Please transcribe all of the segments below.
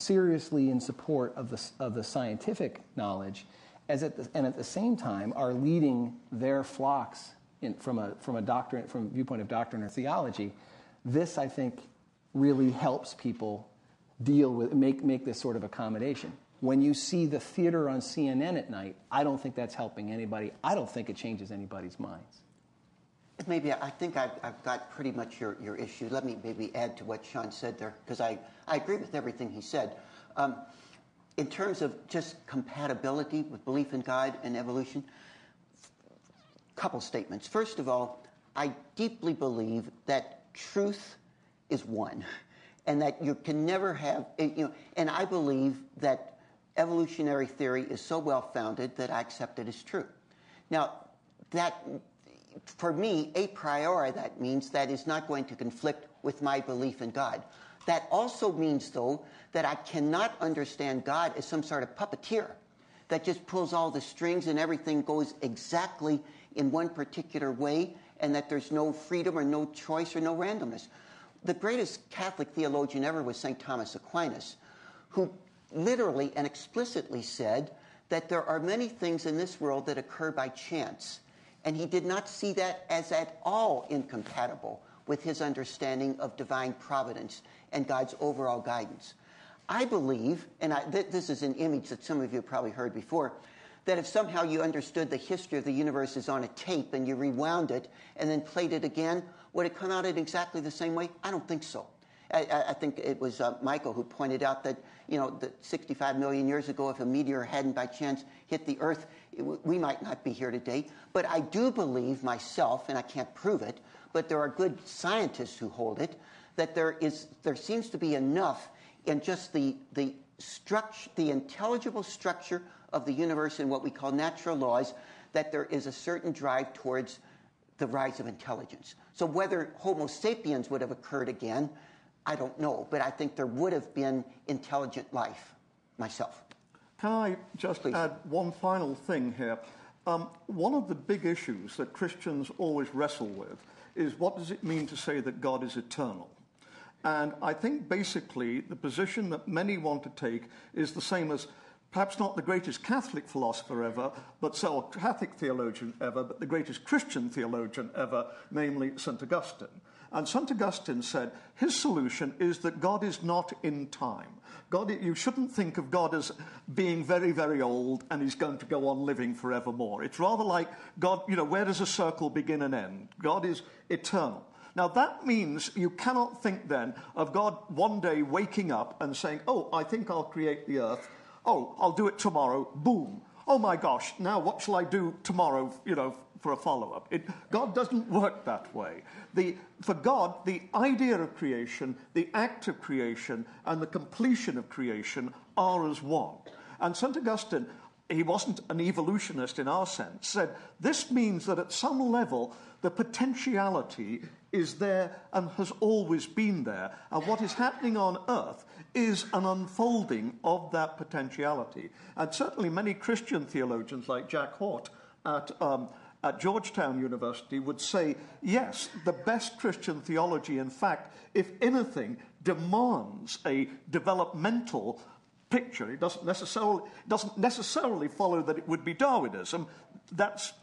seriously in support of the scientific knowledge, and at the same time are leading their flocks from a viewpoint of doctrine or theology. This, I think, really helps people deal with make this sort of accommodation. When you see the theater on CNN at night, I don't think that's helping anybody. I don't think it changes anybody's minds. Maybe I think I've got pretty much your issue. Let me maybe add to what Sean said there, because I agree with everything he said. In terms of just compatibility with belief in God and evolution, couple statements. First of all, I deeply believe that truth is one, and that you can never have, and I believe that evolutionary theory is so well-founded that I accept it as true. Now, that, for me, a priori, that means that is not going to conflict with my belief in God. That also means, though, that I cannot understand God as some sort of puppeteer that just pulls all the strings and everything goes exactly in one particular way, and that there's no freedom or no choice or no randomness. The greatest Catholic theologian ever was St. Thomas Aquinas, who literally and explicitly said that there are many things in this world that occur by chance, and he did not see that as at all incompatible with his understanding of divine providence and God's overall guidance. I believe, and this is an image that some of you have probably heard before, that if somehow you understood the history of the universe is on a tape and you rewound it and then played it again, would it come out in exactly the same way? I don't think so. I think it was Michael who pointed out that, that 65 million years ago, if a meteor hadn't by chance hit the Earth, we might not be here today. But I do believe myself, and I can't prove it, but there are good scientists who hold it, that there seems to be enough in just the structure, the intelligible structure of the universe and what we call natural laws, that there is a certain drive towards the rise of intelligence. So whether Homo sapiens would have occurred again, I don't know, but I think there would have been intelligent life myself. Can I just add one final thing here? One of the big issues that Christians always wrestle with is, what does it mean to say that God is eternal? And I think basically the position that many want to take is the same as perhaps not the greatest Catholic philosopher ever, or Catholic theologian ever, but the greatest Christian theologian ever, namely St. Augustine. And St. Augustine said his solution is that God is not in time. You shouldn't think of God as being very, very old and he's going to go on living forevermore. It's rather like God, where does a circle begin and end? God is eternal. Now, that means you cannot think then of God one day waking up and saying, oh, I think I'll create the earth. Oh, I'll do it tomorrow. Boom. Oh, my gosh, now what shall I do tomorrow, for a follow-up? God doesn't work that way. For God, the idea of creation, the act of creation, and the completion of creation are as one. And St. Augustine, he wasn't an evolutionist in our sense, said this means that at some level the potentiality is there and has always been there, and what is happening on earth is an unfolding of that potentiality. And certainly many Christian theologians like Jack Hort at Georgetown University would say, yes, the best Christian theology, in fact, if anything, demands a developmental picture. It doesn't necessarily follow that it would be Darwinism. That's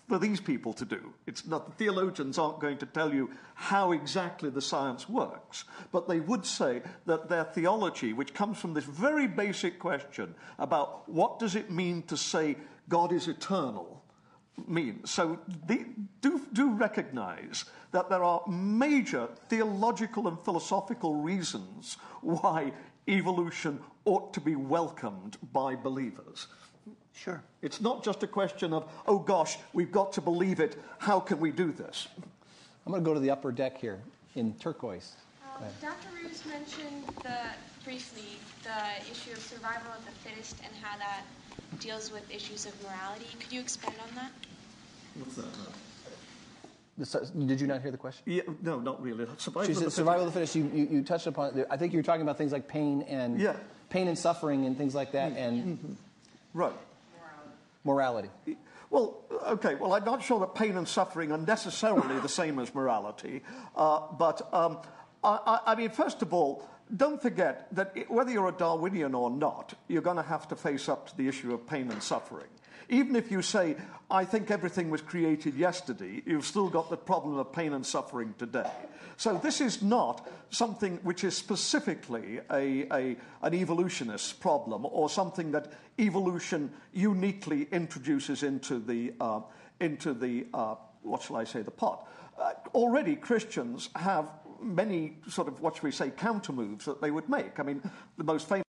for these people to do. It's not, the theologians aren't going to tell you how exactly the science works, but they would say that their theology, which comes from this very basic question about what does it mean to say God is eternal, mean. So do recognize that there are major theological and philosophical reasons why evolution ought to be welcomed by believers. Sure. It's not just a question of, oh gosh, we've got to believe it, how can we do this? I'm going to go to the upper deck here in turquoise. Dr. Ruse mentioned briefly the issue of survival of the fittest and how that deals with issues of morality. Could you expand on that? What's that? Did you not hear the question? Yeah, no, not really. Survival of the fittest. You touched upon. I think you were talking about things like pain and suffering and things like that, and right. Morality. Well, okay. Well, I'm not sure that pain and suffering are necessarily the same as morality, but I mean, first of all, don't forget that whether you're a Darwinian or not, you're going to have to face up to the issue of pain and suffering. Even if you say, I think everything was created yesterday, you've still got the problem of pain and suffering today. So this is not something which is specifically an evolutionist problem or something that evolution uniquely introduces into the what shall I say, the pot. Already Christians have many sort of, what shall we say, counter moves that they would make. I mean, the most famous